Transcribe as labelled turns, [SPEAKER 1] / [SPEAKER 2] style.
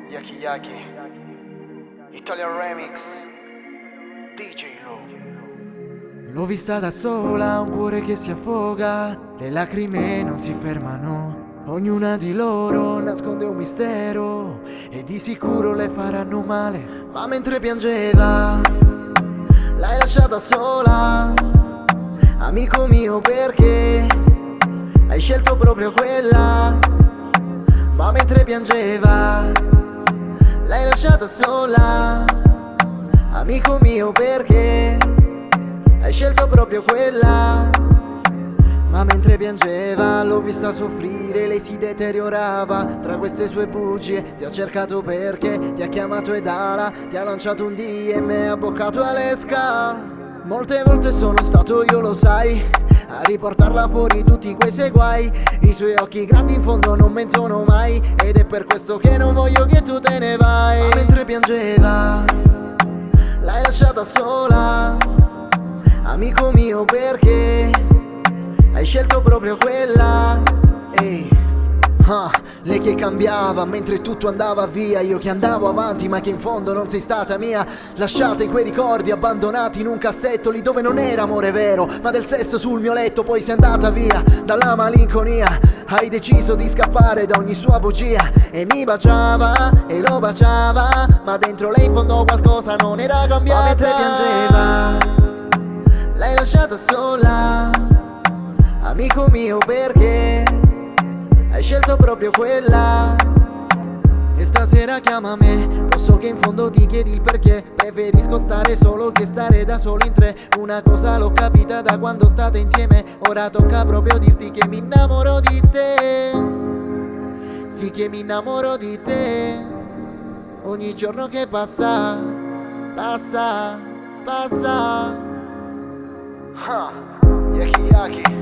[SPEAKER 1] Yaki Yaki Italian Remix DJ Lo.
[SPEAKER 2] L'ho vista da sola, un cuore che si affoga, le lacrime non si fermano. Ognuna di loro nasconde un mistero e di sicuro le faranno male. Ma mentre piangeva, l'hai lasciata sola. Amico mio, perché hai scelto proprio quella? Ma mentre piangeva, l'hai lasciata sola. Amico mio, perché hai scelto proprio quella? Ma mentre piangeva l'ho vista soffrire, lei si deteriorava tra queste sue bugie. Ti ha cercato perché ti ha chiamato ed ala, ti ha lanciato un DM e abboccato all'esca. Molte volte sono stato io, lo sai, a riportarla fuori tutti quei suoi guai. I suoi occhi grandi in fondo non mentono mai, ed è per questo che non voglio che tu te ne vai. Ma mentre piangeva, l'hai lasciata sola. Amico mio, perché hai scelto proprio quella? Ehi, lei che cambiava mentre tutto andava via, io che andavo avanti ma che in fondo non sei stata mia. Lasciata in quei ricordi abbandonati in un cassetto, lì dove non era amore vero ma del sesso sul mio letto. Poi sei andata via dalla malinconia, hai deciso di scappare da ogni sua bugia. E mi baciava e lo baciava, ma dentro lei in fondo qualcosa non era cambiata. Ma mentre piangeva, l'hai lasciata sola. Amico mio, perché hai scelto proprio quella? E stasera chiama me, lo so che in fondo ti chiedi il perché. Preferisco stare solo che stare da solo in tre. Una cosa l'ho capita da quando state insieme, ora tocca proprio dirti che mi innamoro di te. Sì, che mi innamoro di te. Ogni giorno che passa, passa, passa.
[SPEAKER 1] Yaki Yaki